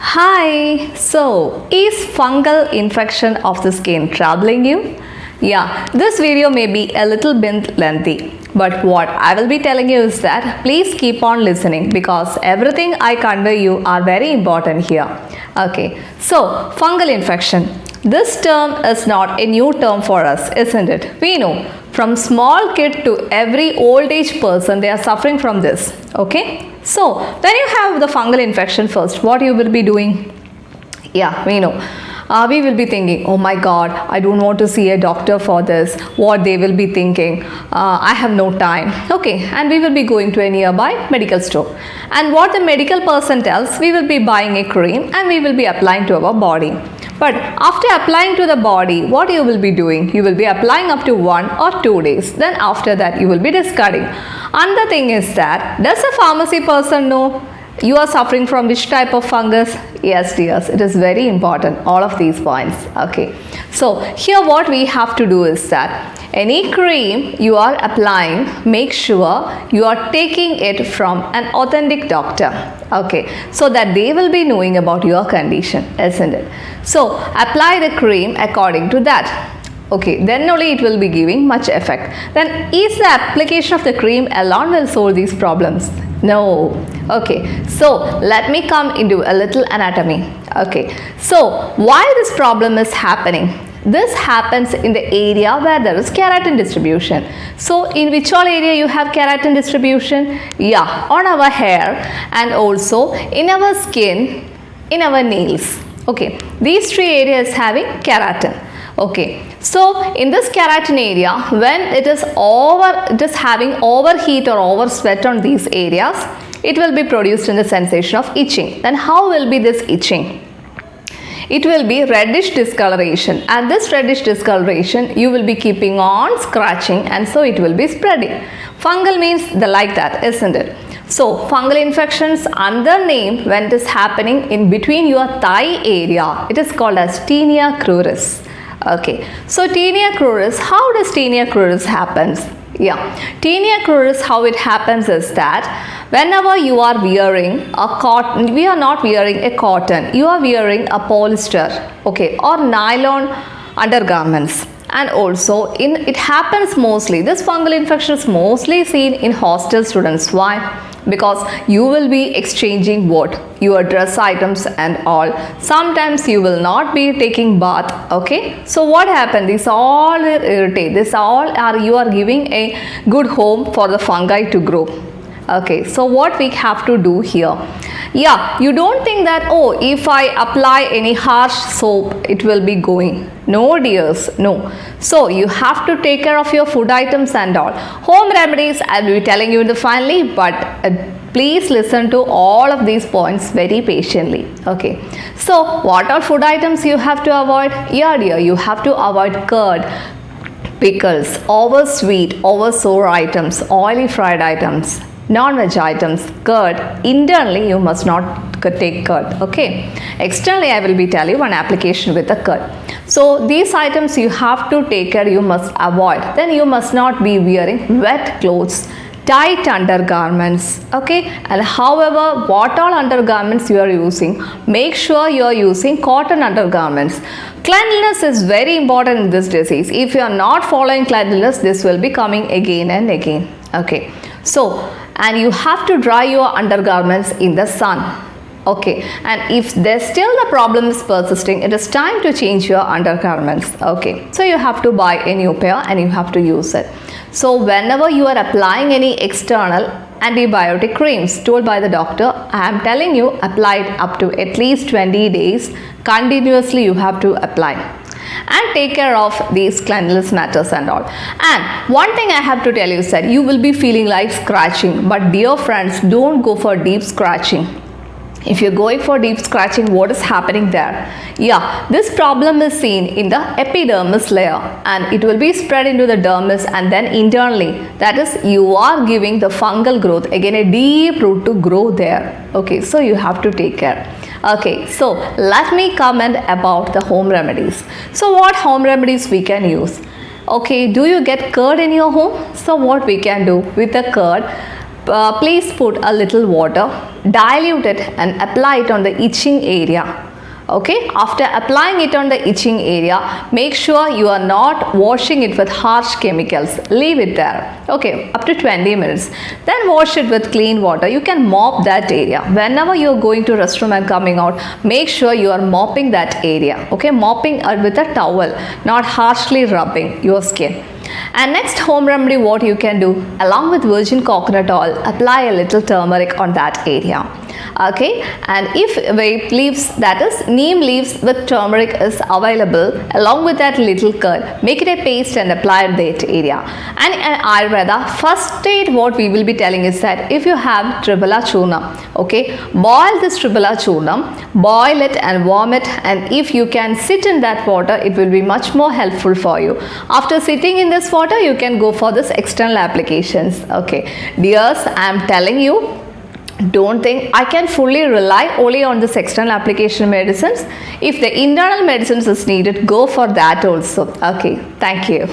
Hi, so is fungal infection of the skin troubling you? Yeah, this video may be a little bit lengthy, but what I will be telling you is that please keep on listening because everything I convey you are very important here. Okay, so fungal infection. This term is not a new term for us, isn't it? We know from small kid to every old age person they are suffering from this. Okay, so when you have the fungal infection first, what you will be doing? Yeah, we know. We will be thinking, oh my god, I don't want to see a doctor for this. What they will be thinking, I have no time. Okay, and we will be going to a nearby medical store. And what the medical person tells, we will be buying a cream and we will be applying to our body. But after applying to the body, what you will be doing? You will be applying up to 1 or 2 days. Then after that, you will be discarding. Another thing is that, does a pharmacy person know you are suffering from which type of fungus? Yes, dears, it is very important, all of these points. Okay, so here what we have to do is that any cream you are applying, make sure you are taking it from an authentic doctor. Okay, so that they will be knowing about your condition, isn't it? So apply the cream according to that. Okay, then only it will be giving much effect. Then is the application of the cream alone will solve these problems? No. Okay, so let me come into a little anatomy. Okay, so why this problem is happening? This happens in the area where there is keratin distribution. So in which all area you have keratin distribution? Yeah, on our hair and also in our skin, in our nails. Okay, these three areas having keratin. Okay, so in this keratin area, when it is having overheat or over sweat on these areas, it will be produced in the sensation of itching. Then how will be this itching? It will be reddish discoloration, and this reddish discoloration you will be keeping on scratching, and so it will be spreading. Fungal means like that, isn't it? So fungal infections under name when it is happening in between your thigh area, it is called as tinea cruris. Okay, so tinea cruris, how does tinea cruris happens? Yeah, tinea cruris, how it happens is that whenever you are wearing a cotton, we are not wearing a cotton, you are wearing a polyester, okay, or nylon undergarments. And also it happens mostly, this fungal infection is mostly seen in hostel students. Why? Because you will be exchanging what? Your dress items and all. Sometimes you will not be taking bath. Okay, so what happened? This all irritate. This all are you are giving a good home for the fungi to grow. Okay, so what we have to do here? Yeah, you don't think that, oh, if I apply any harsh soap, it will be going. No, dears, no. So you have to take care of your food items and all. Home remedies, I will be telling you in the finally, but please listen to all of these points very patiently. Okay, so what are food items you have to avoid? Yeah, dear, you have to avoid curd, pickles, over sweet, over sour items, oily fried items, non-veg items, curd. Internally you must not take curd. Okay, externally I will be telling you one application with the curd. So these items you have to take care, you must avoid. Then you must not be wearing wet clothes, tight undergarments. Okay, and however what all undergarments you are using, make sure you are using cotton undergarments. Cleanliness is very important in this disease. If you are not following cleanliness, this will be coming again and again. Okay, so and you have to dry your undergarments in the sun. Okay, and if there's still the problem is persisting, it is time to change your undergarments. Okay, so you have to buy a new pair and you have to use it. So whenever you are applying any external antibiotic creams told by the doctor, I am telling you, apply it up to at least 20 days. Continuously you have to apply. And take care of these cleanliness matters and all. And one thing I have to tell you is that you will be feeling like scratching, but dear friends, don't go for deep scratching. If you're going for deep scratching, what is happening there? Yeah, this problem is seen in the epidermis layer and it will be spread into the dermis and then internally, that is you are giving the fungal growth, again a deep root to grow there. Okay, so you have to take care. Okay, so let me comment about the home remedies. So what home remedies we can use? Okay, do you get curd in your home? So what we can do with the curd? please put a little water, dilute it and apply it on the itching area. Okay, after applying it on the itching area, make sure you are not washing it with harsh chemicals. Leave it there. Okay, up to 20 minutes. Then wash it with clean water. You can mop that area. Whenever you are going to restroom and coming out, make sure you are mopping that area. Okay, mopping with a towel, not harshly rubbing your skin. And next home remedy, what you can do, along with virgin coconut oil, apply a little turmeric on that area. Okay, and if leaves, that is neem leaves with turmeric is available, along with that little curd, make it a paste and apply it that area. And in Ayurveda, first aid what we will be telling is that if you have tribala churnam, okay, boil this tribala churnam, boil it and warm it, and if you can sit in that water, it will be much more helpful for you. After sitting in this water, you can go for this external applications. Okay, dears, I am telling you, don't think I can fully rely only on this external application medicines. If the internal medicines is needed, go for that also. Okay, thank you.